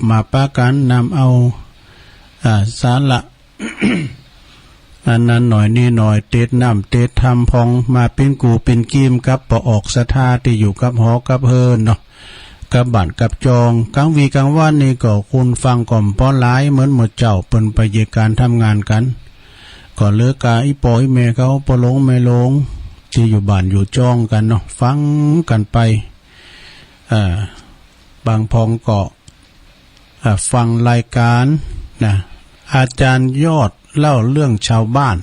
มาปากันนำเอาสาระ อันนั้นหน่อยนี่หน่อยเตดน้ำเตดทำพองมาเป็นกูเป็นกีมกับปอออกสถาที่อยู่กับหอกับเฮินเนาะกับบัตรกับจองกลางวีกลางวันนี่ก็คุณฟังก่อมป้อนหลายเหมือนหมดเจ้าเป็นไปเยการทำงานกันก่อนเลิกกาอีปอยแม่เขาปลงแม่ลงที่อยู่บ้านอยู่จองกันเนาะฟังกันไปบางพองก็ฟังรายการนะอาจารย์ยอดเล่าเรื่องชาวบ้าน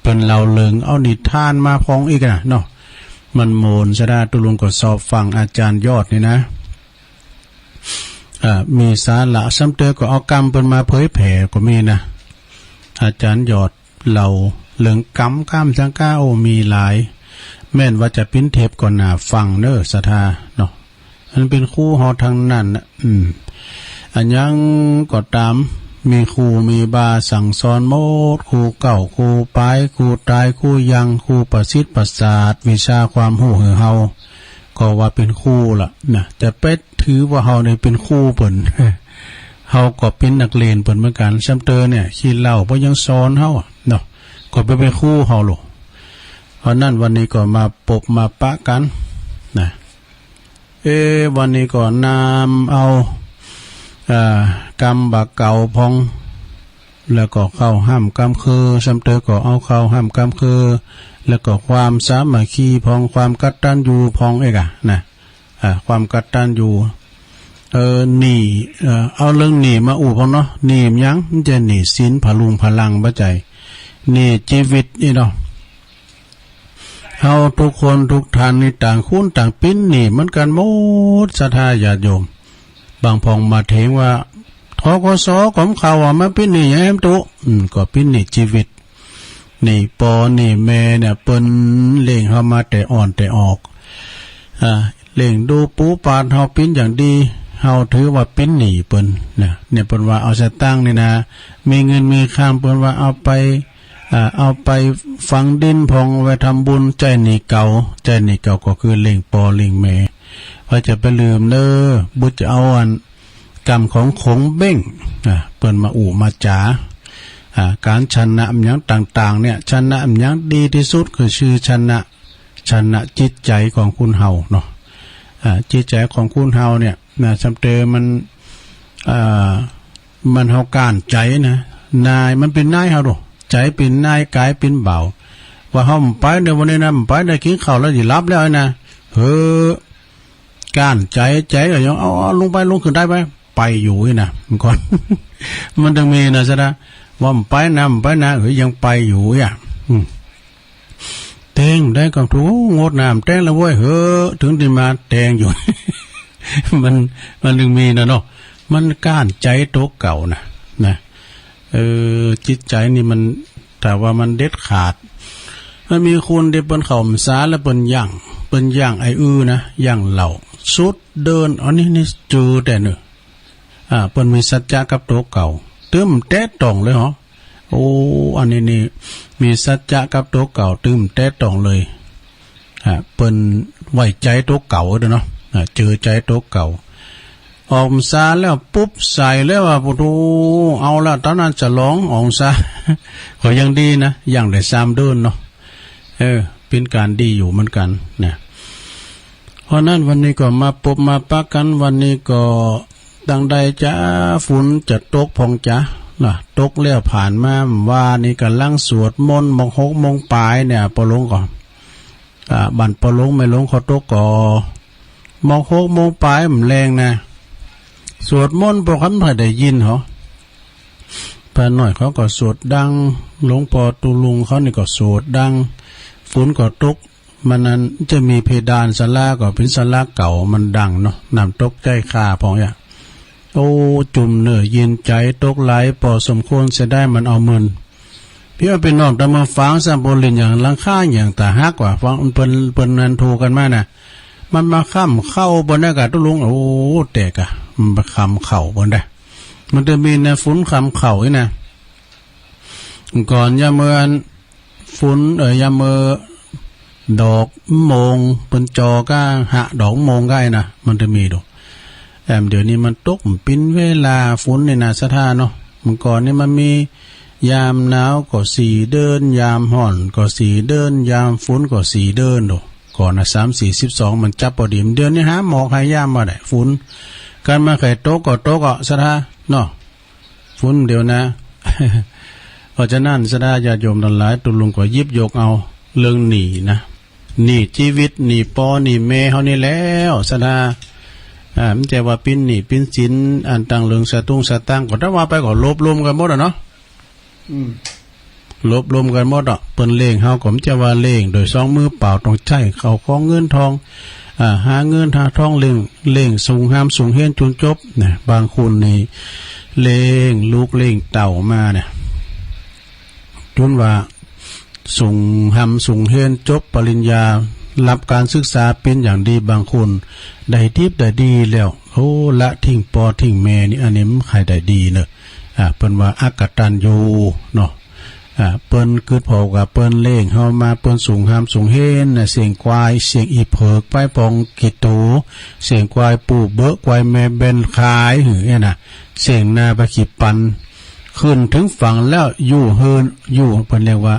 เป็นเราเลิงเอานิทานมาพองอีกนะเนาะมันโมนชะดาตุลุงก็สอบฟังอาจารย์ยอดนี่นะมีสาระซ้ำเตอก็เอากรรมเป็นมาเผยแผ่ก็มีนะอาจารย์ยอดเราเรื่องกรรมข้ามจังก้าโอมีหลายแม่นว่าจะปิ้นเทปก่อนหน้าฟังเน้อศรัทธาเนาะมันเป็นคู่หอทางนั้นนะอันยังก็ตามมีครูมีบาสั่งสอนโมดครูเก่าครูปลายครูตายครูยังครูประสิทธิ์ประสาทวิชาความหูเหือเฮาก็ว่าเป็นครูล่ะนะแต่เป็ดถือว่าเฮาเนี่ยเป็นครูเปิ่น เฮาก็เป็นนักเรียนเปิ่นเหมือนกันซัมเตอร์เนี่ยขี้เหล้าเพราะยังสอนเฮาเนาะก็ไปเป็นครูเฮาโลเพราะนั้นวันนี้ก็มาปบมาปะกันนะวันนี้ก็นำเอากรรมบาเก่าพองแล้วก็เข้าห้ามกรรมคือซัมเตอร์ก็เอาเข้าห้ามกรรมคือแล้วก็ความสามัคคีพองความกตัญญูพองเอกนะความกตัญญูหนีเอาเรื่องหนีมาพองเนาะหนียังมันจะหนีศีลพลุงพลังบ่ใจหนีชีวิตนี่เนาะเอาทุกคนทุกท่านนี่ต่างคุ้นต่างปิ้นหนีเหมือนกันหมดศรัทธาญาติโยมบางพองมาเถงว่าทกสของเขามาปิ้นหนีอย่างนั้นตุก็ปิ้นหนีชีวิตนี่ปอนี่แม่เนี่ยเปิ้นเล่งเข้ามาแต่อ่อนแต่ออกเล่งดูปูปาดเฮาปิ้นอย่างดีเฮาถือว่าปิ้นหนีเปิ้นเนี่ยเปิ้นว่าเอาสตางค์นี่นะมีเงินมีข้ามเปิ้นว่าเอาไปฝังดินพองไว้ทำบุญใจหนีเก่าก็คือเล่งปอเล่งแม่ว่าจะไปลืมเด้อบุจะเอาอันกรรมของขงเบ้งเปิ้นมามาจ๋าการชนะอันยังต่างๆเนี่ยชนะอันยังดีที่สุดคือชื่อชนะจิตใจของคุณเฮาเนาะจิตใจของคุณเฮาเนี่ยนะจำเตอมันเฮาการใจนะนายมันเป็นนายเฮาโดใจเป็นนายกายเป็นเบาว่าเฮาไปในวันนี้นะไปได้กินข้าวแล้วสิรับแล้วนะการใจก็ยังเอาลงขึ้นได้ไปอยู่นะมันก่อน มันต้องมีนะซะนะว่าไปนะยังไปอยู่แตงได้ก็ถูงดน้ำแตงแล้วเว้ยถึงที่มาแตงอยู่ มันถึงมีนะเนาะมันก้านใจโตเก่านะจิตใจนี่มันแต่ว่ามันเด็ดขาดมันมีคนที่เปิ้นเข้าพรรษาแล้วเปิ้นย่างไอ้นะย่างเหล่าสุดเดินอันนี้เจอแต่เนอะเปิ้นมีสัจจะกับโตเก่าตึมแต้ตองเลยเหรอโอ้อันนี้นี่มีสัจจะกับโตเก่าตึมแต้ตองเลยเปิ้นไว้ใจโตเก่าเด้อเนาะเจอใจโตเก่าออกพรรษาแล้วปุ๊บใส่แล้วว่าปุถุเอาละตอนนั้นจะร้องออกพรรษาก็ยังดีนะอย่างได้3เดือนเนาะเป็นการดีอยู่เหมือนกันนะเพราะนั้นวันนี้ก็มาปบมาปักกันวันนี้ก็ดังใดจะฝนจะตกพองจ้ะตกแล้วผ่านมาว่านี่กำลังสวดมนต์มง6 โมงปลายเนี่ยปลงก่อนบันปลงไม่ลงเขาตกก่อมง6 โมงปลายมันแรงนะสวดมนต์พอคำไทยได้ยินเหรอพระหน่อยเขาก็สวดดังหลวงพ่อตุลุงเขานี่ก็สวดดังฝนก็ตกมันนั้นจะมีเพดานศาลาก็เป็นศาลาเก่ามันดังเนาะน้ำตกใจคาพออย่างโอ้จุ่มเนื้อเย็นใจตกไหลพอสมควรจะได้มันเอาเมินพี่ว่าเป็นน้องแต่มาฟังสัมโพลินอย่างลังค่าอย่างแต่ฮักว่าฟังเปิ้นนันทูกันมาน่ะมันมาค้ำเข้าบนอากาศตุลุงโอ้แตกมันมาค้ำเข่าบนได้มันจะมีนะฝนค้ำเข่าอีนะก่อนยามเมื่อฝนยามเมื่อดอกโมงเป็นจอก้าหะดอกโมงก้านะมันจะมีดู เดี๋ยวนี้มันตกปิ้นเวลาฝนในนาสถานเนาะเมื่อก่อนนี่มันมียามหนาวก็4เดือนยามร้อนก็4เดือนยามฝนก็4เดือนโดก่อนนะ3 4 12มันจับพอดีเดือนนี้หาหมอกหายามมาได้ฝนการมาไข่โตก็สถาเนาะฝนเดี๋ยวนะ เพราะฉะนั้นสถาญาติโยมทั้งหลายตุลุงก็ยิบยกเอาเรื่องหนีนะหนีชีวิตหนีปอหนีแม่เฮานี่แล้วสถามันจะว่าปิ้นหนีปิ้นสินอันต่างเรื่องสะตั้งก็ถ้าว่าไปก็ลบรวมกันหมดอ่ะเนาะลบรวมกันหมดอ่ะเปิ้นเล่งเฮาก็จะว่าเล่งโดยสองมือเปล่าต้องใช้เข้าของเงินทองหาเงินหาทองเล่งสูงห้ามสูงเฮียนจนจบนะบางคนนี่เล่งลูกเล่งเต่ามาเนี่ยจนว่าสูงห้ามสูงเฮียนจบปริญญารับการศึกษาเป็นอย่างดีบางคนได้ทิพย์ได้ดีแล้วโอ้ละทิ้งปอทิ้งแม่นี่อันนี้มันใครได้ดีเนอะเปิ้นว่าอักตันยูเนาะเปิ้นกึดพอกับเปิ้นเล่งเฮามาเปิ้นสูงหามสูงเฮนเสียงควายเสียงอีเผิกไปปองกิโตเสียงควายปู่เบอะควายแม่เบนขายหือเนี่ยน่ะเสียงนาบะขีปันขึ้นถึงฝั่งแล้วอยู่เฮินอยู่เปิ้นเรียกว่า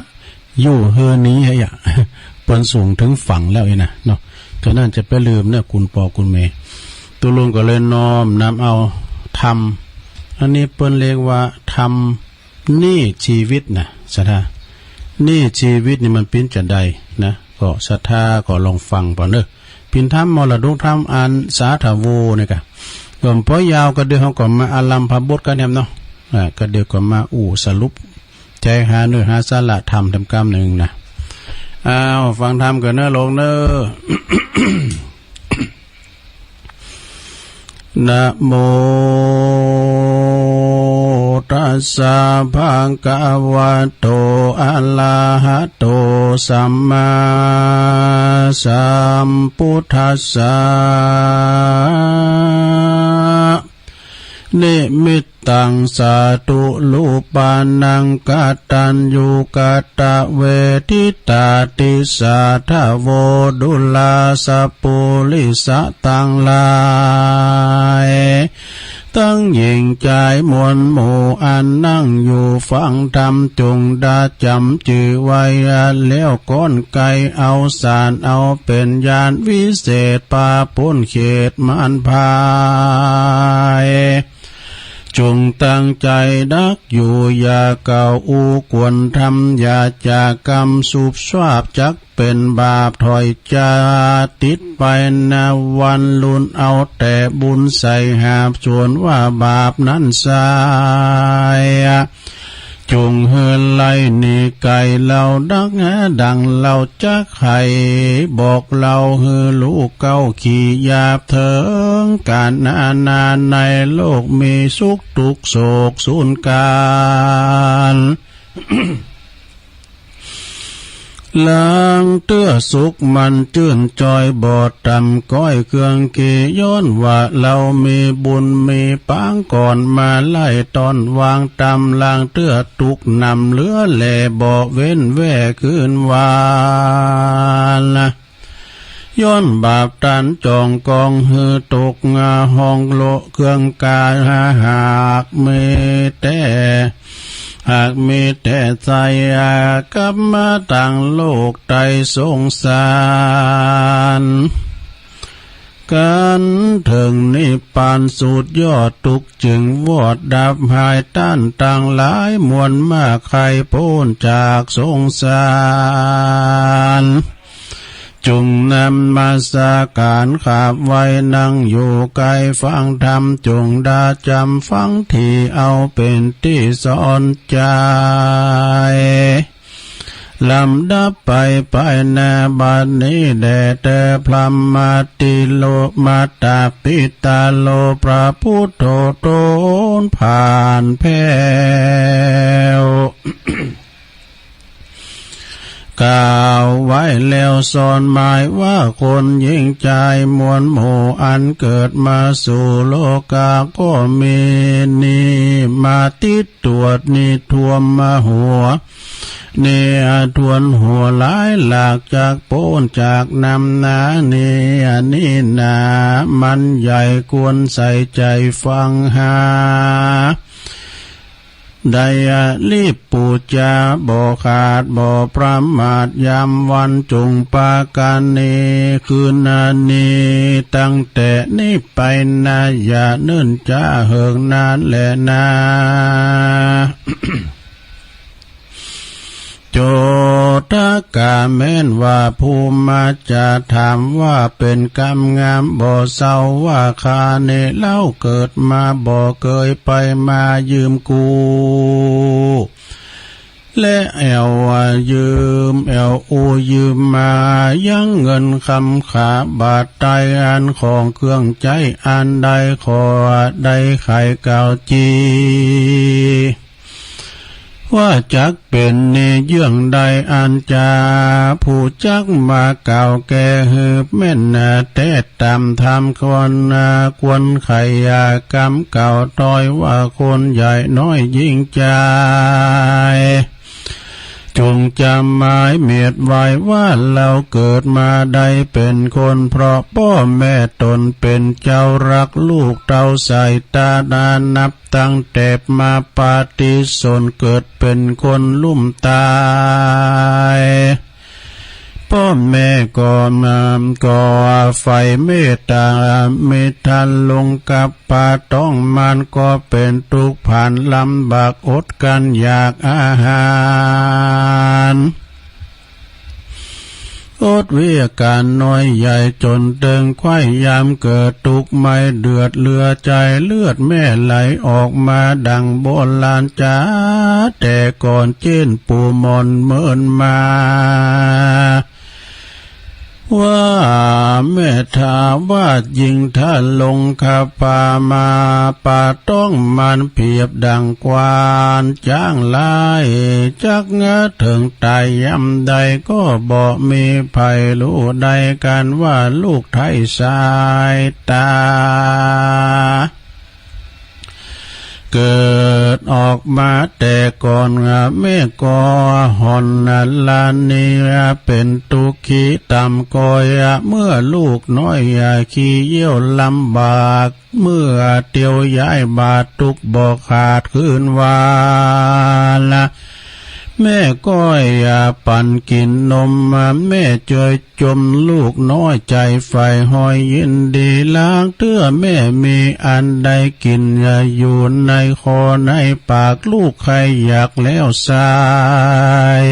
อยู่เฮินนี้ให้อ่ะเปิ้นสูงถึงฝั่งแล้วน่ะเนาะฉะนั้นจะไปลืมเนี่ยคุณปอคุณแม่ตัวลุงก็เลยน้อมนำเอาทำอันนี้เปิ้นเรียกว่าทำนี่ชีวิตนะศรัทธานี่ชีวิตนี่มันเป็นจังใดนะก็ศรัทธาก็ลองฟังป่ะเนอะพินธรรมมรดกธรรมอันสาธาโวนี่กะก็พอยาวก็เดี๋ยวเฮาก็มาอาลัมพบทกันแฮมเนาะก็เดี๋ยวก็มาสรุปใจหาเนื้อหาสาระธรรมกรรมนึงนะฟังธรรมกันเนอะลงเนอะ นะโมตัสสะภะคะวะโตอะระหะโตสัมมาสัมพุทธัสสะนิมิตตังสาตุลูปานังกตัญญูกตเวทิตาติสาทะโวดุลาสัพพุลิสะตังลายตั้งยิ่งใจมวลหมู่อันนั่งอยู่ฟังธรรมจงดาจำจื่อไว้แล้วก้นไกเอาสารเอาเป็นญาณวิเศษปาพ้นเขตมันพายจงตั้งใจดักอยู่อย่าเก่าอูกวนทำอย่าจากกรรมสูบสวาบจักเป็นบาปถอยจาติดไปนาวันลุนเอาแต่บุญใส่หาบส่วนว่าบาปนั้นสายจงเฮือนไล่นี่ไก่เราดักดังเราจักไห้บอกเราฮือลูกเก้าขี่ยาบเถิงการนาในโลกมีสุขทุกโศกสูญการ ล้างเตื้อสุขมันจื่นจอยบอดตำก้อยเครื่องกีย้อนว่าเรามีบุญมีปางก่อนมาไล่ตอนวางตำล้างเตื้อตุกนำเหลือแหล่บ่เว้นแว่คืนวานย้อนบาปตันจองกองหือตกงาห้องโลเครื่องกายหากเมแต่หากมีแต่ใจกับมาต่างโลกใดสงสารกันถึงนิพพานสุดยอดทุกจึงวอดดับหายต้านต่างหลายมวลมากใครพ้นจากสงสารจงนำมาสาการขาบไว้นั่งอยู่ไกลฟังธรรมจงดาจำฟังที่เอาเป็นที่สอนใจลำดับไปนาบัดนี้แด่แต่พระมาติโลมาตาปิตาโลพระพุทโธโตนผ่านแผ่ว กล่าวไว้แล้วสอนหมายว่าคนยิ่งใจมวลหมู่อันเกิดมาสู่โลกาก็มีนี่มาติดตรวจนี่ทวมมาหัวเนี่ยทวนหัวหลายหลากจากโป้นจากนำนาเนี่ยนี่นามันใหญ่ควรใส่ใจฟังหาได้รีบปูจาบ่ขาดบ่ประมาทยามวันจงปาการนี้คืนนี้ตั้งแต่นี้ไปนาอย่าเนิ่นจ้าเหิงนานแลนา โจทกาแม้นว่าภูมิจะถามว่าเป็นกรรมงามบ่เศร้าว่าคาเนเล่าเกิดมาบ่เคยไปมายืมกูและแอวยืมแอวอูยืมมายังเงินคำขาบาทไตอันของเครื่องใจอันใดขอได้ไข่เก่าจีว่าจักเป็นเนเยื่องใดอันจาผู้จักมาเก่าแก่หืบแม่นแต่ตามทำควรไขยากรรมเก่าต้อยว่าคนใหญ่น้อยยิ่งใจจงจำหมายเมียดไว้ว่าเราเกิดมาได้เป็นคนเพราะพ่อแม่ตนเป็นเจ้ารักลูกเต้าใส่ตาดานับตั้งแต่มาปฏิสนเกิดเป็นคนลุ่มตายพ่อแม่ก่อไฟเมตตาไม่ทันลงกับปาต้องมันก็เป็นทุกข์ผ่านลำบากอดกันอยากอาหารอดเวียการน้อยใหญ่จนเดิงไข้ยามเกิดทุกข์ไม่เดือดเลือใจเลือดแม่ไหลออกมาดังโบราณจ้าแต่ก่อนเจนปูมอนเมินมาว่าแม่ถามว่ายิงถ้าลงคาปามาป่าต้องมันเพียบดังกวานจ้างลายจักเงาถึงตายยำใดก็บอกมีภัยรู้ใดกันว่าลูกไทยสายตาเกิดออกมาแต่ก่อนแม่ก็หอนลานีเป็นตุขีต่ำกอยเมื่อลูกน้อยขี้เยี่ยวลำบากเมื่อเตียวย้ายบาดตุกบอกขาดคืนวาละแม่ก้อยปั่นกินนมแม่เจยจมลูกน้อยใจไฟหอยยินดีล้างเตื้อแม่มีอันใดกินอยู่ในคอในปากลูกใครอยากแล้วสาย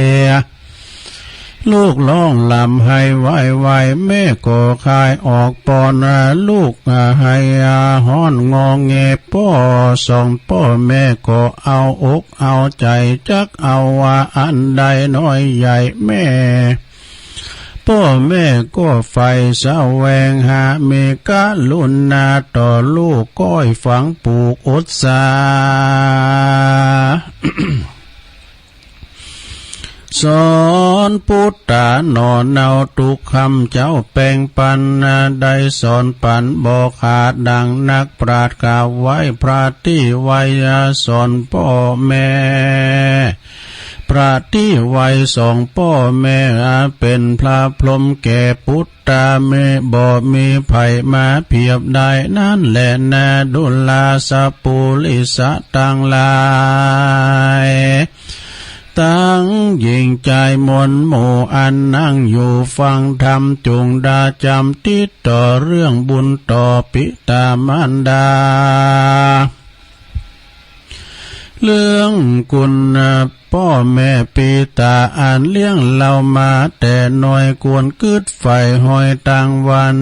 ลูกร้องลำให้ไวแม่ก็คายออกปอนลูกให้ฮ้อนงองเงพ่อสองพ่อแม่ก็เอาอกเอาใจจักเอาว่าอันใดน้อยใหญ่แม่พ่อแม่ก็ไฟแสวงหาเมกะลุนนาต่อลูกก้อยฝังปลูกอดสาสอนพุทธานอนเนาทุกคำเจ้าแปลงปันได้สอนปันบอกขาดดังนักปราชญ์กล่าวไว้พระที่ไวยสอนพ่อแม่พระที่ไวยสองพ่อแม่เป็นพระพรหมแก่พุทธาเมบ่มีไผมาเพียบได้นั่นแหละนาดุลาสปุลิสะตังลายตั้งยิ่งใจมนหมู่อันนั่งอยู่ฟังธรรมจงดาจำติดต่อเรื่องบุญต่อปิตามารดาเรื่องคุณพ่อแม่ปีตาอ่านเลี้ยงเรามาแต่น้อยควรกึดไฟหอยตังวัน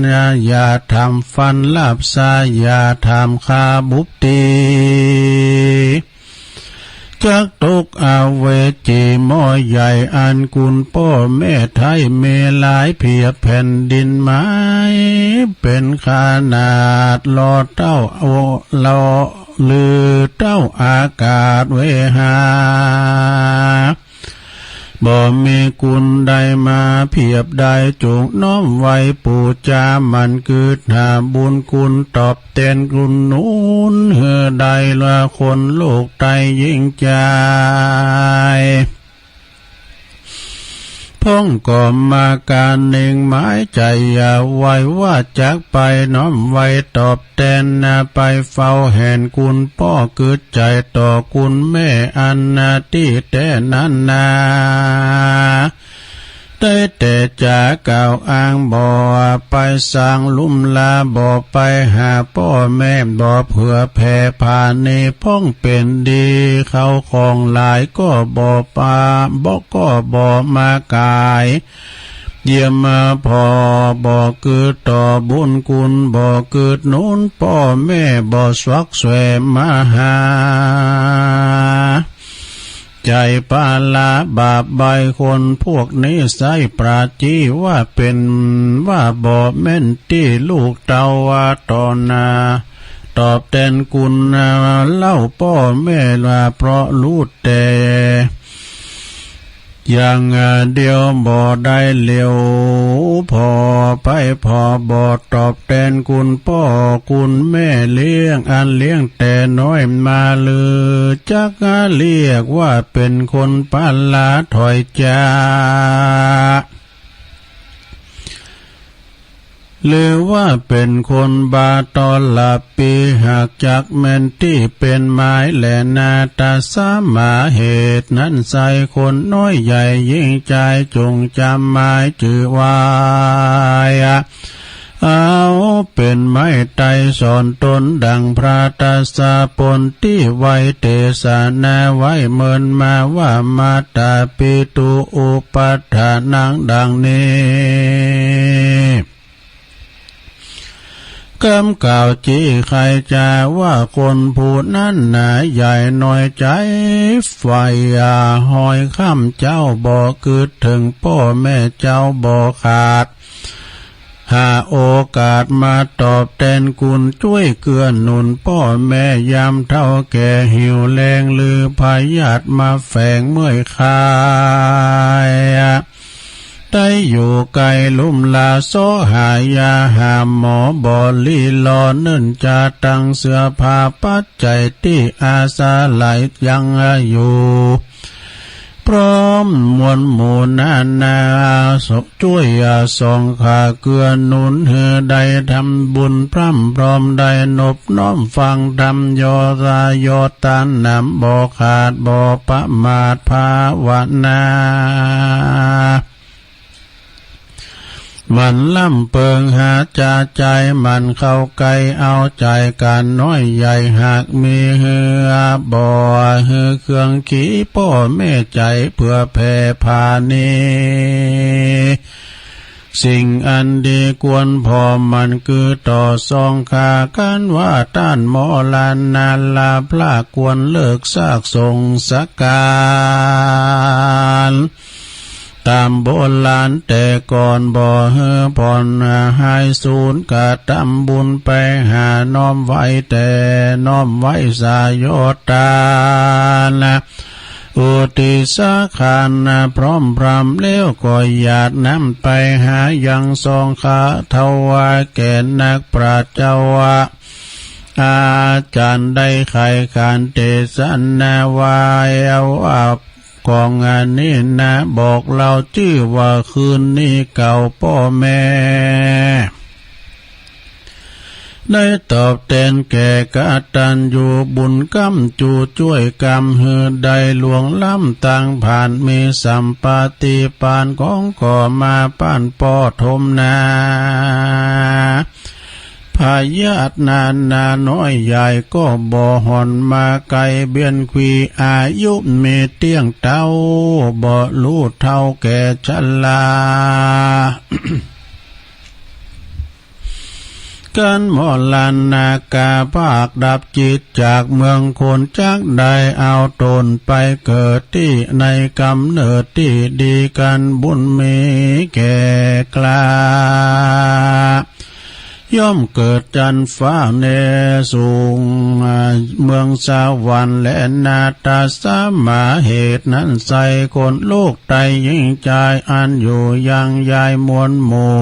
อย่าทำฟันลาบซาอย่าทำคาบุบตีจักตกอาเวจีหม้อใหญ่อันกุลพ่อแม่ไทยเมหลายเพียบแผ่นดินไม้เป็นขนาดรอเต้ารอลือเต้าอากาศเวหา บ่มีกุลใดมาเพียบใดจงน้อมไว้ปูจามันคือหาบุญคุณตอบแทนคุณนู้นเฮือใดละคนโลกใดยิ่งใจพ้องก่อมาการหนึ่งหมายใจอย่าไว้ว่าจากไปน้อมไว้ตอบแทนนาไปเฝ้าแห่งคุณพ่อเกิดใจต่อคุณแม่อันนาที่แต่นั้นนาได้แต่จะกล่าวอ้างบ่ไปสร้างลุ่มลาบ่ไปหาพ่อแม่บ่เผื่อแผ่ผ่านในพ้องเป็นดีเขาของหลายก็บ่ปาบ่ก็บ่มากายเยี่ยมมาพอบ่เกิดต่อบุญคุณบ่เกิดนู้นพ่อแม่บ่สวักแสวมาหาใจปาลาบาปใบคนพวกนี้ใส่ปราจีว่าเป็นว่าบ่แม่นที่ลูกเตาว่าตอนนาตอบแทนคุณเล่าพ่อแม่ว่าเพราะรู้แต่อย่างเดียวบ่ได้เลี้ยวพอไปพอบ่ตอบแทนคุณพ่อคุณแม่เลี้ยงอันเลี้ยงแต่น้อยมาเลยจักเรียกว่าเป็นคนปาลาถอยจ้าหรือว่าเป็นคนบาตอละปีหากจักแม่นที่เป็นไม้แหลนาตาสามาเหตุนั้นใส่คนน้อยใหญ่ยิ่งใจจงจำหมายจื่อไว้เอาเป็นไม้ไตสอนตนดังพระตาสาปนที่ไว้เตสานาไว้เมินมาว่ามาตาปิตุอุปัฏฐานังดังนี้กำกล่าวจี้ใครจะว่าคนผู้นั้นหนาใหญ่น้อยใจไฟหอยข้ามเจ้าบ่เกิดถึงพ่อแม่เจ้าบ่ขาดหาโอกาสมาตอบแทนคุณช่วยเกื้อหนุนพ่อแม่ยามเท่าแก่หิวแรงลือพยาธิมาแฝงเมื่อยคายได้อยู่ไกลลุ่มลาโซหายาหาหมอบอลีลอเนิ่นจะตั้งเสื้อผ้าปัจจัยที่อาสาไหลยังอยู่พร้อมมวลหมู่นานาช่วยส่องขาเกื้อหนุนเฮือใดทำบุญพร่ำพร้อมใดนบน้อมฟังธรรมยอรายอตานนำบ่ขาดบ่ประมาทภาวนามันล่ำเปิงหาจาใจมันเข้าไกลเอาใจกันน้อยใหญ่หากมีเหือบ่อเหือเครื่องขี้พ่อแม่ใจเพื่อแผ่พานีสิ่งอันดีควรพอมันคือต่อซองขากันว่าต้านหมอลานนาลาพลาควรเลิกซากทรงสักการตามโบราณแต่ก่อนบ่เฮือผ่อนหายสูญกะทำบุญไปหาน้อมไว้แต่น้อมไว้สายตานะอุติสาขานพร้อมพรำเลี้ยวก็อยากนำไปหายังทรงขาทวาแก่นักปราชญ์เจ้าวะอาจารย์ได้ไขขานเทศนาวายเอาของงานนี้นะบอกเราชื่อว่าคืนนี้เก่าพ่อแม่ได้ตอบแทนแก่กตัญญูบุญกำจูช่วยกำหือใดหลวงล้ำต่างผ่านมีสัมปติปานของก่อมาป้านป่อทมนาพายาทนานนาน้อยใหญ่ก็บ่หอนมาไกลเบียนคุยอายุเมเตียงเต้าบ่รู้เท่าแก่ชรา กันหมอลานนากาภาคดับจิตจากเมืองคนจักได้เอาตนไปเกิดที่ในกำเนิดที่ดีกันบุญมีแก่กล้า ย่อมเกิดจันฟ้าเนสูงเมืองสวรรค์และนาตาสามาเหตุนั้นใส่คนโลกไตยิ่งใจอันอยู่ยังยายมวลหมู่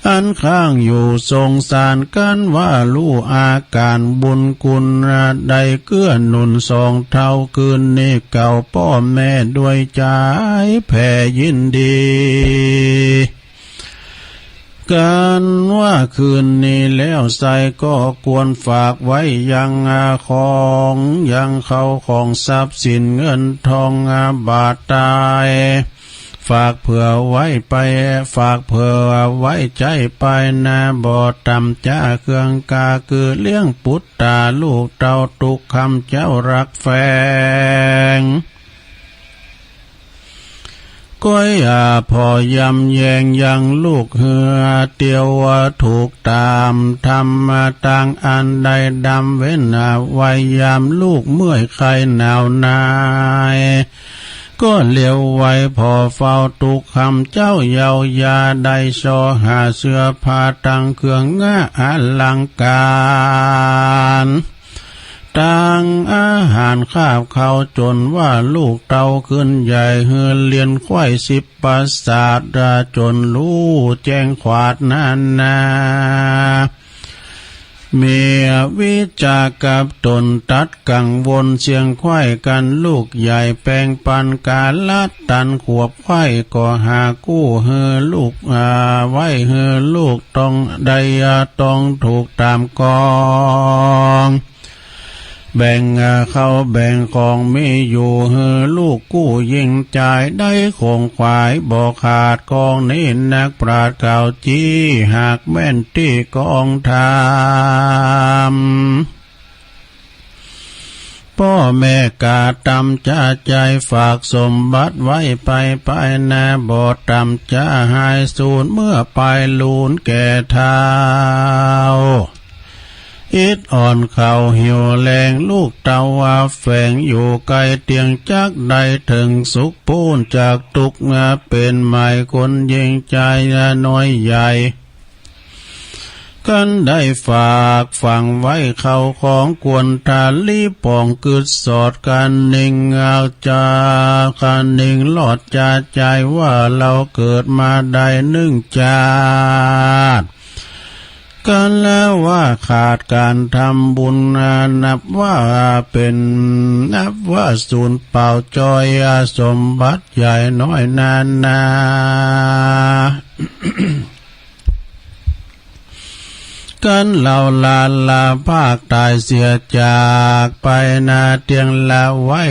อันข้างอยู่ทรงสารกันว่าลู่อาการบุญคุณใดเกื้อหนุนสองเท่าคืนนี้เก่าพ่อแม่ด้วยใจแผ่ยินดีกันว่าคืนนี้แล้วใส่ก็ควรฝากไว้ยังของยังเขาของทรัพย์สินเงินทองบาทตายฝากเผื่อไว้ไปฝากเผื่อไว้ใจไปนะบ่ต่ำจ้าเครื่องกาคือเลี้ยงปุตตาลูกเต้าตุกคำเจ้ารักแฟงก้อยพอยำแยงยังลูกเหือเตียวว่าถูกตามทำมาต่างอันใดดำเว้นวัยยามลูกเมื่อยไข้หนาวนายก็เลี้ยวไว้พอเฝ้าตุกคำเจ้าเยาว์ยาได้ชอหาเสื้อผ้าตั้งเครื่องง่าอลังการตั้งอาหารข้าวเขาจนว่าลูกเต่าขึ้นใหญ่เฮือเลียนควาย10 ประสาทจนรู้แจ้งขวาดนานาเมียวิจากับตนตัดกังวลเสียงควายกันลูกใหญ่แปลงปันกาลัดตันขวบควายก็หากู้เฮือลูกไว้เฮือลูกต้องได้ต้องถูกตามกองแบ่งเขาแบ่งของมีอยู่เฮือลูกกู้ยิ่งจ่ายได้คงควายบอกขาดกองนี้นักปราชญ์เก่าจี้หากแม่นที่กองทามพ่อแม่กาตำจ้าใจฝากสมบัติไว้ไปนาบอดตำจ้าหายสูญเมื่อไปลูนแก่เท้าอิดอ่อนเข่าหิวแรงลูกเต่าว่าแฝงอยู่ไกลเตียงจักได้ถึงสุขพูนจากตุกเป็นหมายคนยิงใจน้อยใหญ่กันได้ฝากฝังไว้เขาของกวนทาลีปองกึดสอดกันนิ่งเอาจากันิ่งหลอดจาใจว่าเราเกิดมาได้1 ชาติกันแล้วว่าขาดการทำบุญนับว่าสูญเปล่าจอยสมบัติใหญ่น้อยนา กันเหล่าลาภาคตายเสียจากไปนาเตียงละไว้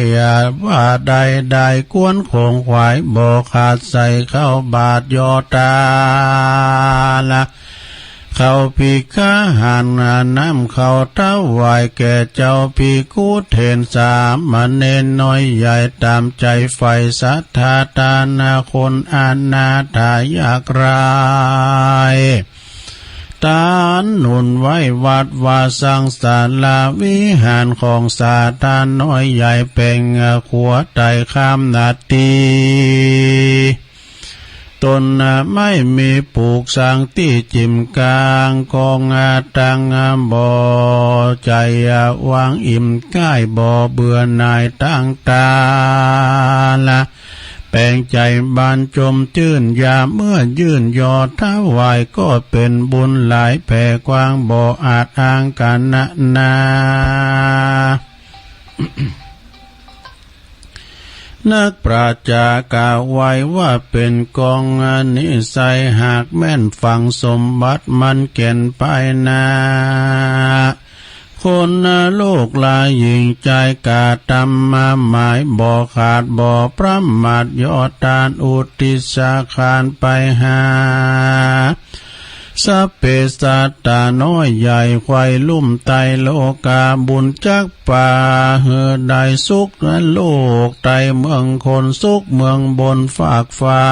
ว่าใดกวนคงขวายบ่ขาดใส่เข้าบาทยอตาละเขาพิฆาหันน้ำเขาเท้าไหวแก่เจ้าพิคูเทนสามเณรน้อยใหญ่ตามใจไฟศรัทธาตานาคนอนาถายากรายตานหนุนไว้วัดว่าสร้างศาลาวิหารของสาธารน้อยใหญ่เป่งขัวไตข้ามนาทีตนไม่มีปลูกสร้างที่จิมกลางกองตังบ่อใจวางอิ่มใกล้บ่อเบื่อนายตั้งตาละแปลงใจบานจมจื่นยาเมื่อยื่นยอดท้าวายก็เป็นบุญหลายแผ่กว้างบ่อาจอ้างกันนา นักปราชญากล่าวไว้ว่าเป็นกองนิสัยหากแม่นฝังสมบัติมันเก่นไปนาคนโลกลายหญิงใจกาตำมาหมายบ่ขาดบ่ประมาทยอดตานอุทิศคานไปหาสัพเพสัตตาน้อยใหญ่ควายลุ่มไตโลกาบุญจักป่าเฮือได้สุขโลกไตเมืองคนสุขเมืองบนฝากฟ้า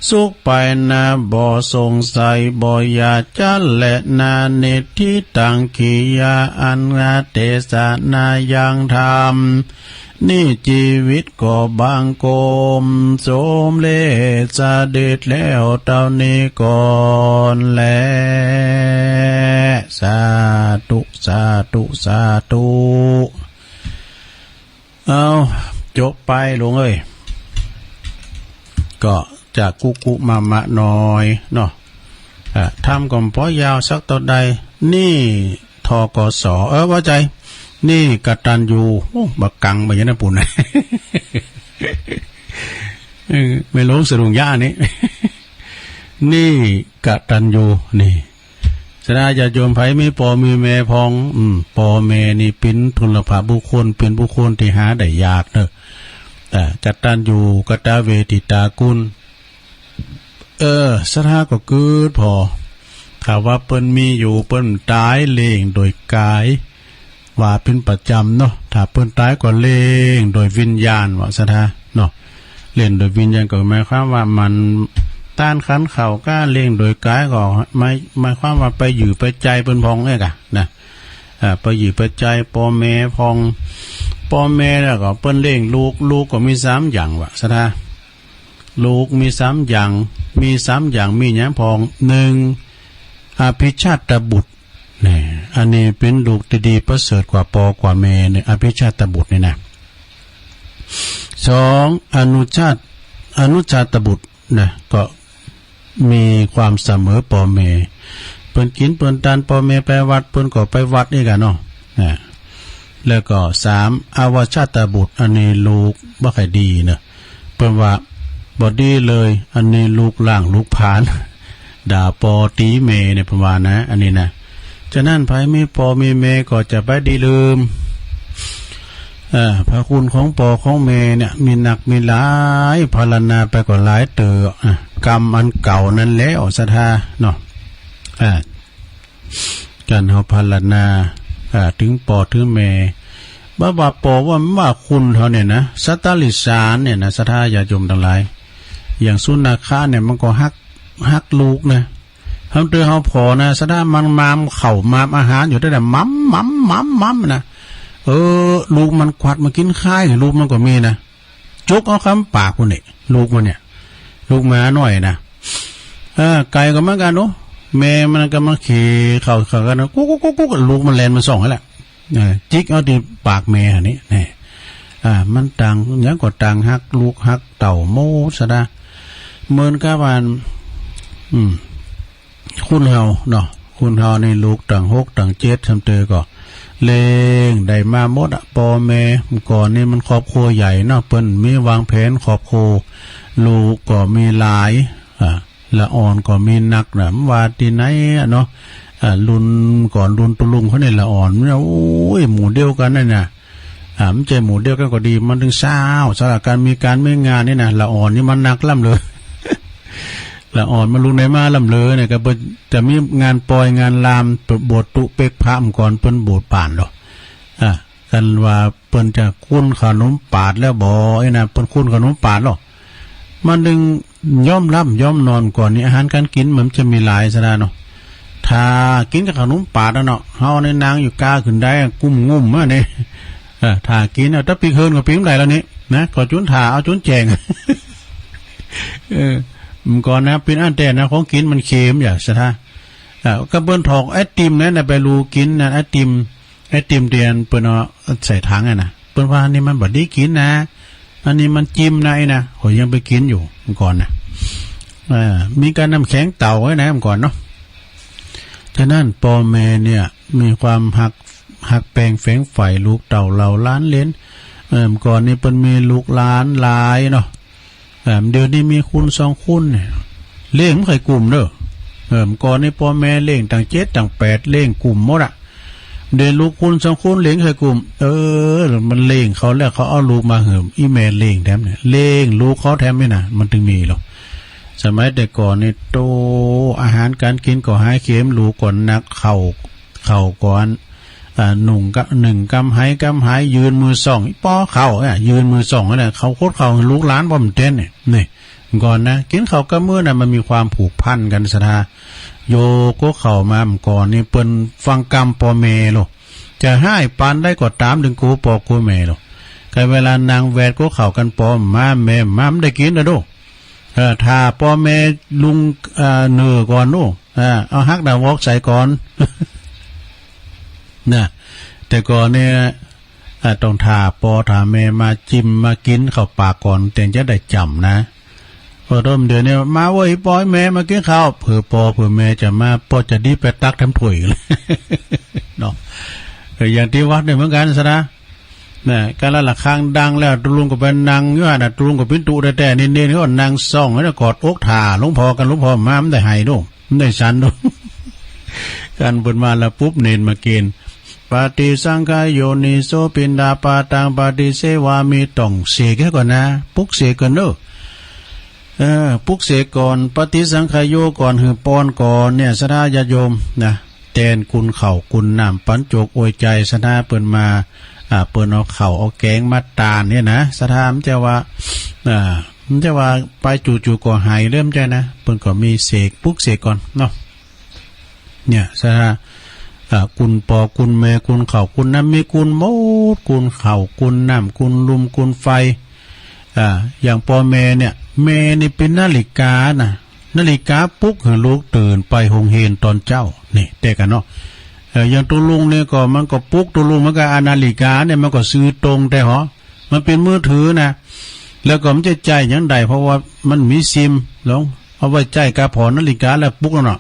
สุขไปนาบ่สงสัยบ่อยากจะและนาเนติตังขียาอันนาเตสะนายังธรรมนี่ชีวิตก็บางโกมโสมเลสะเด็ดแล้วเท่านี้ก่อนแลสาธุสาธุสาธุเอาจบไปลงเอ้ยก็จากกุมามะน้อยเนาะทำก่อนพอยาวสักต่อใดนี่ทกสว่าใจนี่กตัญญูบักกังไปยันนะปุ่น ไม่ลงสรุงย่านี่ นี่กตัญญูนี่สนาญาโยมไผมีปอมีแม่พองปอแม่นี่เป็นทุลภาบุคคลเป็นบุคคลที่หาได้ยากเนอะกตัญญูกตเวทิตากุลสถาก็เกิดพอถ้าว่าเปิ้นมีอยู่เปิ้นตายเล่งโดยกายว่าเป็นประจำเนาะถ้าเปิ้นตายก็เล่งโดยวิญญาณว่าสถาเนาะเล่นโดยวิญญาณก็หมายความว่ามันต้านขันเข่าก้าเล่งโดยกายก็หมายความว่าไปอยู่ไปใจเปิ้นพองเอ้กะนะไปอยู่ไปใจปอแม่พองปอแม่แล้วก็เปิ้นเล่งลูกก็มี3อย่างว่าสถาลูกมี3อย่างมี3อย่างมีหยังพอง1อภิชาตบุตรนี่อันนี้เป็นลูกดีๆประเสริฐกว่าปอกว่าแม่เนี่ยอภิชาตบุตรนี่นะ2อนุชาตบุตรนะก็มีความเสมอปอแม่เปิ้นกินเปิ้นทานปอแม่ไปวัดเปิ้นก็ไปวัดนี่กันเนาะแล้วก็3อวชาตบุตรอันนี้ลูกบ่ค่อยดีเนาะเปิ้นว่าบ่ดีเลยอันนี้ลูกล่างลูกผานด่าปอตีเมเนี่ยประมาณนะอันนี้นะฉะนั้นไผมีปอมีเมก็จะไปดีลืมพระคุณของปอของเมเนี่ยมีหนักมีหลายพารณาไปก็หลายเตอกรรมอันเก่านั้นแล้วศรัทธาเนาะการเฮาพารณาถึงปอถึงเมบ่าปอว่าคุณเฮาเนี่ยนะสัตตลิสารเนี่ยนะศรัทธาญาโยมทั้งหลายอย่างสุนัขเนี่ยมันก็ฮักลูกนะเฮาเตือเฮาพอนะศรัทธามันมามเข้ามามอาหารอยู่ได้แต่มัมนะลูกมันควัดมากินข้ายลูกมันก็มีนะจกเอาคำปากคนนี่ลูกมันเนี่ยลูกหมาหน่อยนะไก่ก็เหมือนกันเนาะแม่มันก็มาขี่เข้ากันนะกุ๊กลูกมันแลนมาส่องให้แหละจิกเอาที่ปากแม่นี่นี่มันต่างอย่างก็ต่างฮักลูกฮักเต่าโมซะนะเหมือนกับว่าคุณเฮาเนาะคุณเฮาในลูกต่าง6ต่าง7ทำเตอก็เล่งได้มาหมดปอแม่ก่อนนี่มันครอบครัวใหญ่เนาะเปิ้นมีวางแผนครอบครัวลูกก็มีหลายละอ่อนก็มีนักนะว่าที่ไหนเนาะรุ่นก่อนรุ่นตุลุงเขาเนี่ยละอ่อนเนี่ยโอ้ยหมู่เดียวกันนั่นน่ะมันใจหมู่เดียวกันก็ดีมันถึงเศร้าสถานการณ์มีการไม่งานนี่นะละอ่อนนี่มันนักล่ำเลยละอ่อนมันลุงไหนมาล่ำเลยเนี่ยก็จะมีงานปล่อยงานลามบวชตุเปกพระก่อนเปิ้นบวชป่านหรอกันว่าเปิ้นจะคุ้นขนมปาดแล้วบ่ไอ้นะเปิ้นคุ้นขนมปาดหรอมันดึงย่อมรับย่อมนอนก่อนนี่อาหารการกินมันจะมีหลายซะนะเนาะถ้ากินกับขนมปาดเนาะเฮาในนางอยู่กล้าขึ้นได้กุ้มงุ่มอ่ะนี่ถ้ากินถ้าปีเฮินก็ปีมได้แล้วนี่นะก็จุนถ่าเอาจุนแจงก่อนนะเป็นอันแต่นะของกินมันเค็มอย่างซะท่าก็เปิ้นถอกไอติมนั่นน่ะไปรูกินนะไอติมเตียนเปิ้นเอาใส่ถังอ่ะนะเปิ้นว่านี่มันบ่ได้กินนะอันนี้มันจิ้มนะไอ้นะโหยังไปกินอยู่ก่อนนะมีการนำแข็งเต่าไว้นะก่อนเนาะฉะนั้นปอแม่เนี่ยมีความหักแปลงแฝงใฝ่ลูกเต่าเหล่าล้านเลนก่อนนี่เปิ้นมีลูกล้านหลายเนาะเดี๋ยวนี้มีคุณ2คุณเนี่ยเล่งไม่เคยกลุ่มเด้อก่อนนี่พ่อแม่เล่งต่าง7ต่าง8เล่งกลุ่มหมดอ่ะเดี๋ยวลูกคุณ2คุณเล่งเคยกลุ่มมันเล่งเขาแล้วเขาเอาลูกมาเหิมอีแม่เล่งแถมเนี่ยเล่งลูกเขาแถมไม่น่ะมันถึงมีหรอกสมัยแต่ก่อนนี่โตอาหารการกินก็หายเค็มลูกก่อนนักเข่าก่อนหนุ่งก็1กำหายยืนมือส่องป้อเข่ายืนมือส่องนั่นแหละเขาโคตรเข่าลูกล้านบ่มเต้นนี่ ก่อนนะกินข้าวกับมื้อน่ะมันมีความผูกพันกันสะทาโยก็เข้ามาก่อนนี่เปิ้นฟังกรรมพ่อแม่โลจะให้ปานได้ก็ตามถึงกูปอกูแม่โลก็เวลานางแวดก็เข้ากันปอมาแม่มามได้กินนะโดถ้าพ่อแม่ลุงเนื้อก่อนโน่เอาฮักดาวอกใส่ก่อนนะแต่ก่อนเนี่ยต้องทาปอทาแม่มาจิ้มมากินเข้าปากก่อนแต่จะได้จำนะพอต้มเดือนเนี่ยมาเว้ยปอยแม่มากินข้าวเผื่อปอเผื่อแม่จะมาปอจะดีไปตักทำถ้วยเลยเนาะอย่างที่วัดเนี่ยเหมือนกันซะนะเนี่ยการละระฆังดังแล้วตุลุงก็เป็นนางอยู่น่ะตุลุงก็เป็นตุแต่เน้นๆก็นางซ่องแล้วกอดอกถ่าหลวงพ่อกันหลวงพ่อมามันได้ให้ดูมันได้สันดูการเปิดมาแล้วปุ๊บเน้นมาเกณฑ์ปฏิสังขายโยนิโสปินดาปาตังปฏิเสวามีต้องเสกก่อนนะปุกเสกก่อนเนอะปุกเสกก่อนปฏิสังขายโยก่อนหือปอนก่อนเนี่ยสดาญาโยมนะแทนคุณเข่าคุณน้ำปันโจกอวยใจสดาเปิดมาเปิดเอาเข่าเอาแกงมาตาเนี่ยนะสถามจะว่ามันจะว่าไปจู่ๆก็หายเริ่มใจนะเปิดก็มีเสกปุกเสกก่อนเนาะเนี่ยสถาคุณปอคุณเมคุณเข่าคุณน้ำมีคุณโมดคุณเข่าคุณน้ำคุณลุมคุณไฟอย่างปอเมเนี่ยเมนี่เป็นนาฬิกานะนาฬิกาปลุกให้ลูกตื่นไปหงเฮนตอนเจ้านี่เด็กกันเนาะอย่างตัวลุงเนี่ยก็มันก็ปลุกตัวลุงมันก็นาฬิกาเนี่ยมันก็ซื้อตรงแต่หรอมันเป็นมือถือนะแล้วก็มันจะใจยังไงเพราะว่ามันมีซิมลงเอาไว้ใจกาพอนาฬิกาแล้วปลุกแล้วเนาะ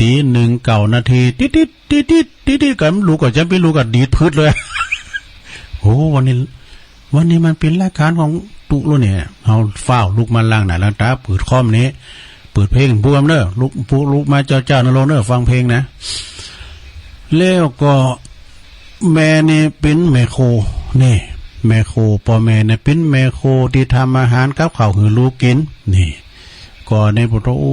ตี1 นาทีติดกันลูกก็จะไปลูกก็ดีดพืชเลยโอ้วันนี้มันเป็นรายการของตุลุเนี่ยเอาฝ้าลูกมาล่างไหนล้างตาเปิดคอมนี้เปิดเพลงพวกเนอะลูกมาเจ้านรงเนอะฟังเพลงนะแล้วก็แม่นี่เป็นแม่โคนี่แม่โคพ่อแม่เนี่ยเป็นแม่โคที่ทำอาหารกับข้าวให้ลูกกินนี่ก็ในพุทธโอ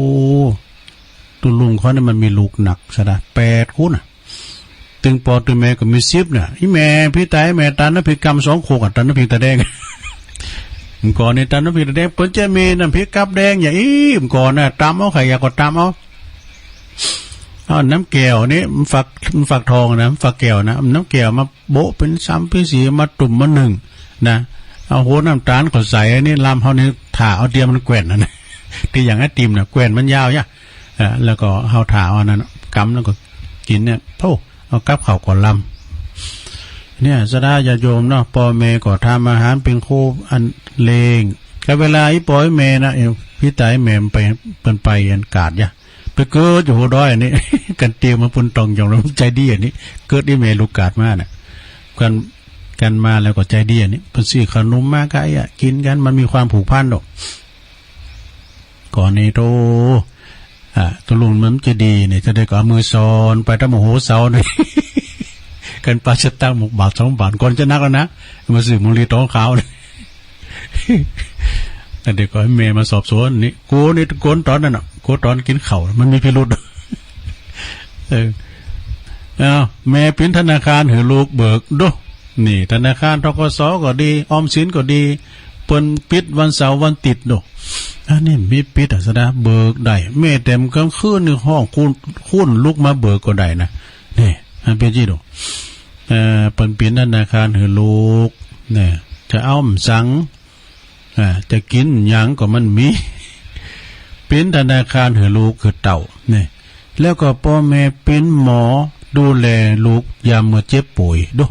ตุลุงเขาเนี่ยมันมีลูกหนักซะนะ8 คนน่ะตึงปอตึงแม่ก็มี10เนี่ยอีแม่พี่ตายแม่ตาน้ำพริกกำ2 โคกตันน้ำพริกตาแดงก่อนในตันน้ำพริกตาแดงเปิ้นจะมีน้ำพริกกับแดงอย่างอีมก่อนน่ะตำเอาไข่ยาก็ตำเอาน้ำแก้วนี่มันฝักทองนะฝักแก้วนะน้ำแก้วมาโบะเป็นซ้ำเป็นสีมาตุ่มมา1นะเอาโหน้ำตาลก็ใส่อันนี้ลำเขานี่ถ่าเอาเดียมันแกว่นนะที่อย่างไอติมเนี่ยแกว่นมันยาวเนี่ยแล้วก็เอาถ่าเอานั้นกำแล้วก็กินเนี่ยโธ่เอากับข้าวก่อนลำเนี่ยสดาญาโยมเนาะปอเมก็ทำอาหารเป็นโคอันเลงแล้วเวลาอีปอยเมนะพี่ตายแม่ไปเป็นไปอันกาดยะไปเกิดอยู่หัวด้อยอันนี้ กันเตียวมาปุ่นตองอย่างเราใจดีอันนี้เกิดที่เมลูกกาดมาเนี่ยกันมาแล้วก็ใจดีอันนี้เพิ่นซื้อขนมมาไก่กินกันมันมีความผูกพันดอกก่อนนี้โตตัวลุงมันจะดีเนี่ยจะได้ก็เอามือซ้อนไปทั้งโมโหเสาเนี่ยกันปลาชะตั้ง1 บาท 2 บาทก่อนจะนักแล้วนะมาซื้อมุลีโต๊ะขาวเลยแต่เด็กก็ให้เมย์มาสอบสวนนี่กูนี่โกนตอนนั้นอ่ะกูตอนกินเข่ามันมีพิรุธแม่เป็นธนาคารหือลูกเบิกดูนี่ธนาคารธกส.ก็ดีออมสินก็ดีเปิ้นปิดวันเสาร์วันติดดูอันนี้มีปิดซะนะเบิกได้แม่เต็มกลางคืนนี่ห้องคุณลุกมาเบิกก็ได้นะนี่อันเป็นจีดูเปลี่ยนธนาคารหือลูกเนี่ยจะเอาสั่งจะกินหยังก็มันมีเป็นธนาคารหือลูกคือเต่าเนี่ยแล้วก็พ่อแม่เป็นหมอดูแลลูกยามเมื่อเจ็บป่วยดู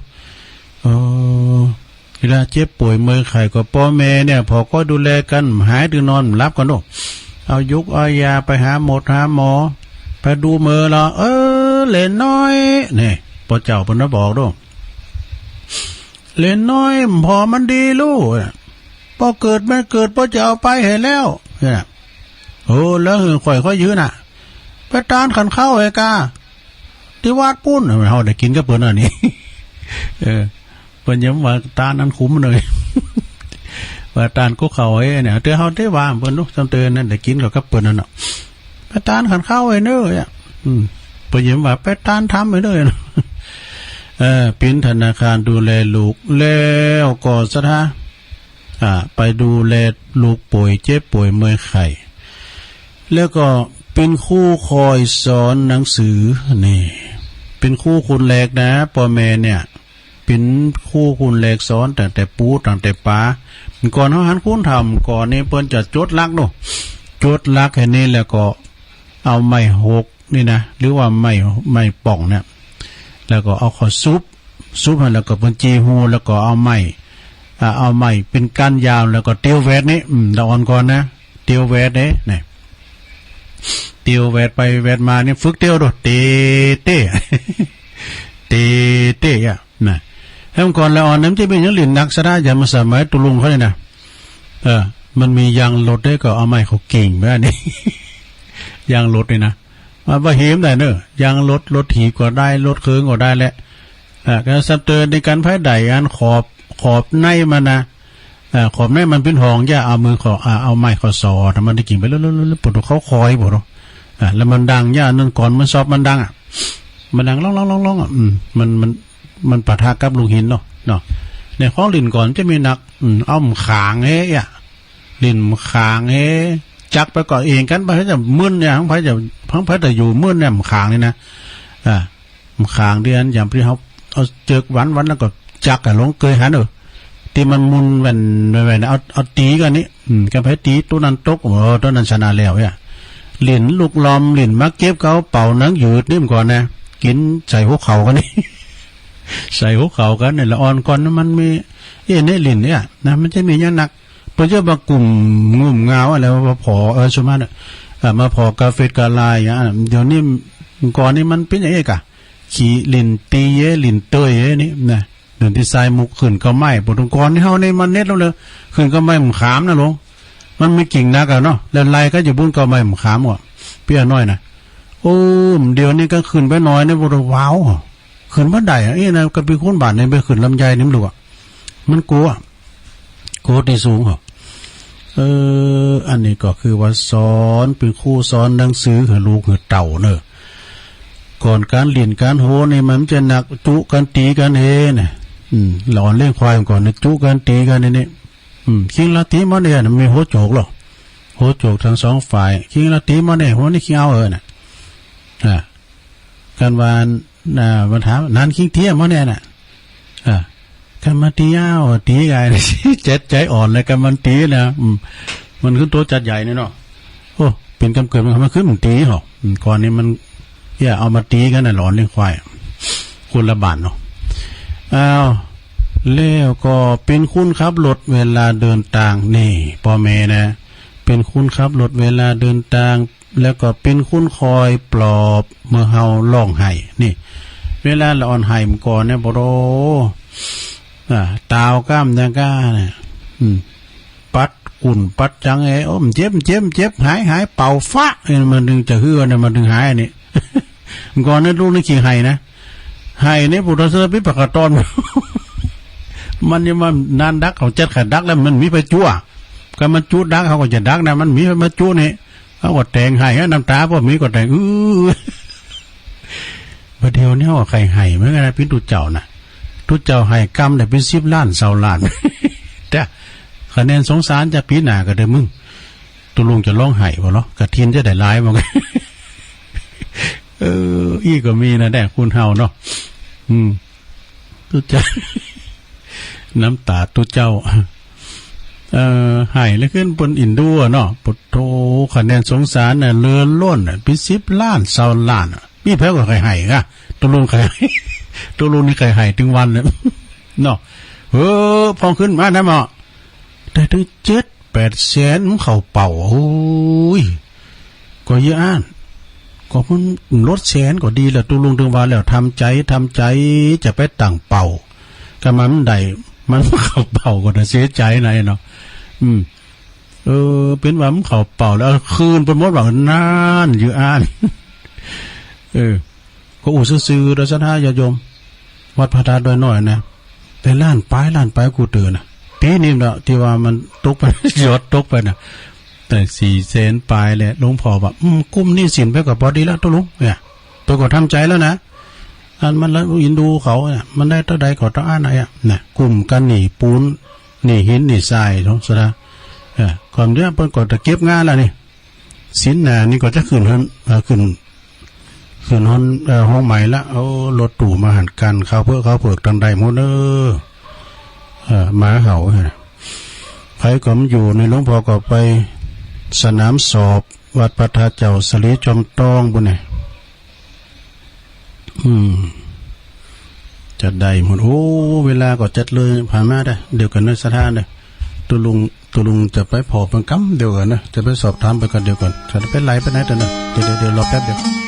เวลาเจ็บป่วยเมื่อไข้ก็พ่อแม่เนี่ยพอก็ดูแลกันหายถึงนอนรับกันดูเอายุกเอายาไปหาหมอไปดูมือเราเล่นน้อยเนี่ยพ่อเจ้าเพิ่นบอกดูเล่นน้อยพอมันดีลูกพอเกิดแม่เกิดพ่อจะเอาไปเห็นแล้วเนี่ยโอ้แล้วข่อยยื้อน่ะไปตานขันเข้าไอ้กาที่วาดปุ้นเฮาได้กินกับเพิ่นอันนี้เพิ่นย้ำว่าตานนั้นคุ้มเลยว่าตานก็เข้าไอ้เนี่ยเตือเฮาได้ว่าเพิ่นลูกจำเตือนนั่นได้กินกับเพิ่นนั่นน่ะไปตานขันเข้าไอ้เด้ออ่ะเพิ่นย้ำว่าไปตานทำไอ้เด้อเป็นธนาคารดูแลลูกแล้วก็ซะท่า ไปดูแลลูกป่วยเจ็บป่วยเมื่อยไข้แล้วก็เป็นคู่คอยสอนหนังสือนี่เป็นคู่คุณแรกนะพ่อแม่เนี่ยเป็นคู่คุณแรกสอนตั้งแต่ปูตั้งแต่ป้าก่อนเขาหันคุ้นทำก่อนนี้เปิ้นจะจดลักเนาะจดลักแค่นี้แล้วก็เอาไม้หกนี่นะหรือว่าไม้ป่องเนี่ยแล้วก็เอาข้อซุปแล้วก็เป็นจีหูแล้วก็เอาไม้เป็นก้านยาวแล้วก็เตียวแวดนี่ดอนก่อนนะเตียวแวดเนี่ยเตียวแวดไปแวดมานี่ฝึกเตียวด้วยเตอ่ะนะให้มันก่อนแล้วอ่อนน้ำจะเป็นยังหลินนักสระอย่ามาสมัยตุลุงเขาเลยนะมันมียางรถได้ก็เอาไม้เขาเก่งแบบนี้ ยางรถเลยนะมาเหมได้เนอะยางรถถีก็ได้รถเคืองก็ได้แหละการสับเตือนในการไพ่ใดอันขอบในมันนะขอบในมันเป็นห้องย่าเอามือเอาไม้ขอสอดมันได้กิ่งไปแล้วปวดเขาคอยปวดแล้วมันดังย่านั่นก่อนมันสอบมันดังมันดังร้องมันปะทะกับลูกหินเนาะในข้อลิ้นก่อนจะมีนักอ้อมขางลิ้นขางจักไปก่อนเองกันไปจะมึนเนี่ยทั้งไปแต่อยู่มึนเนี่ยขางนี่นะขางเดือนอย่างที่เขาเอาเจอวันแล้วก็จักลงเกยหันที่มันมุนแหวนเอาตีกันนี้กันไปตีตัวนั้นตกตัวนั้นชนะแล้วเนี่ยหลินลูกลอมหลินมักเก็บเขาเป่านังยืดนี่มันก่อนนะกินใส่หัวเข่ากันนี่ ใส่หัวเข่ากันเนี่ยละอ่อนก่อนมันมีเนี่ยหลินเนี่ยนะมันจะมีเยอะหนักเพื่อจะมากลุ่มงุ่มเงาอะไรมาพอสมมติมาพอกาเฟกาลายเดี๋ยวนี้ก่อนนี้มันเป็นอย่างไรกะขี่ลินตีลินเตยนี่นะเดินที่ทรายมุกขึ้นก็ไม่ปวดก่อนที่เขาในมันเน็ตแล้วเลยขึ้นก็ไม่หมุนขามนะลงมันไม่กิ่งนักอะเนาะแล้วลายก็จะบุ้นก็ไม่หมุนขามว่ะเปี้ยน้อยนะโอ้เดี๋ยวนี้ก็ขึ้นไปน้อยในบริว้าวขึ้นบันไดนะก็ไปคุ้นบาทในไปขึ้นลำไยนิ่มหลวงมันกลัวที่สูงเหรออันนี้ก็คือว่าสอนเป็นครูสอนหนังสือให้ลูกให้เต่าเนอะก่อนการเรียนการโหนี่มันจะหนักจุกันตีกันเนี่ยหลอนเลี้ยงควายก่อนเนี่ยจุกันตีกันนี่คิงละตีมันเนี่ยมีโหโจกหรอโหโจกทั้งสองฝ่ายคิงละตีมันเนี่ยโหนี่คิงเอาน่ะการวานวันถามนานคิงเที่ยมันเนี่ยน่ะกันมาตีอ้าวตีใหญ่เจ็ดใจอ่อนเลยกันมันตีนะมันขึ้นตัวจัดใหญ่เนี่ยเนาะโอ้เป็นกำเกิดมันขึ้นมันตีหรอก่อนนี้มันเอามาตีกันน่ะหลอนเลี้ยงควายคุณละบาทเนาะแล้วก็เป็นคุณขับรถเวลาเดินทางนี่พ่อแม่นะเป็นคุณขับรถเวลาเดินทางแล้วก็เป็นคุณคอยปลอบเมื่อเฮาร้องไห้นี่เวลาละอ่อนไห้มก่อนเนี่ยบ่โรตาวก้ามจังก้าเนี่ยปัดกุ่นปัดจังเจ็บหายเป่าฟ้ามันดึงจะฮือเนี่ยมันดึงหายอันนี้ก่อนนั้นลูกนี่ขี่ไห้นะไห้เนี่ยปุถุชนพิปากตอนมันยังมันนานดักเขาจัดขัดดักแล้วมันมีไปจั่วก็มันจุดดักเขาก็จะดักนะมันมีมาจุ่นี่เขาก็แต่งไห้น้ำตาพวกมีก็แต่งประเดี๋ยวนี้ว่าใครไห้เมื่อไงพิทุเจ้านะทุเจ้าไห้กรรมแต่เป็น10 ล้าน20 ล้านแต่คะแนนสงสารจะปีหน้าก็ได้มึงตุลุงจะร้องไห้บ่เนาะกระเทียนจะได้ร้ายมั้งอีก็มีนะแด่คุณเฮาเนาะตุเจ้าน้ำตาตุเจ้าหายแล้วขึ้นบนอินดูเนาะปุถโธคะแนนสงสารน่ะเลือล้นเป็น10 ล้าน20 ล้านมีแพ้ก็ใครหายอ่ะตุลุงใครตุลุงนี่ใครหายถึงวันเลยเนาะพอขึ้นมาได้หมอได้ถึง7-8 แสนเข้าเป่าโอ้ยก็เยอะอ่านก็มันลดแสนก็ดีแล้วตุลุงถึงวันแล้วทำใจจะไปตั้งเป่าก็มันได้มันเข้าเป่าก็จะเสียใจไหนเนาะเป็นว่ามันเข้าเป่าแล้วคืนเป็นมดว่านั่นอยู่อ่านก็อู่ซื่อๆโดยสถาญาโยมวัดพระธาตุด้วยน้อยนะแต่ล้านไปกูเตือนนะปีนี้เนาะที่ว่ามันตกไปยอดตกไปนะแต่4 แสนปลายแหละหลวงพ่อว่ากุ้มนี่สินไปกับพอดีแล้วตุลุงเนี่ยตัวก็ทำใจแล้วนะอันมันแล้วอินดูเขาเนี่ยมันได้เท่าใดก็ต้องอ่านอะไรนะกลุ่มกันหนีปูน นี่หินนี่ทรายท้องสระความเนี้ยเปิ้นก็จะเก็บงานแล้วนี่สินน่ะนี่ก็จะขึ้นขึ้นห้องใหม่ละเอารถตู่มาหันกันเขาเผือกทางใดหมดเด้อมาเขาใครก็มาอยู่ในหลวงพ่อก็ไปสนามสอบวัดพระธาตุเจ้าสลีจอมตองบุญเนี่ยจัดได้หมดโอ้เวลาก็จัดเลยผ่านมาได้เดี๋ยวกันในสถานเลยตุลุงจะไปพอเป็นกำเดียวกันนะจะไปสอบถามไปกันเดียวกันจะไปไล่ไปไหนแต่นะเดี๋ยวรอแป๊บเดียว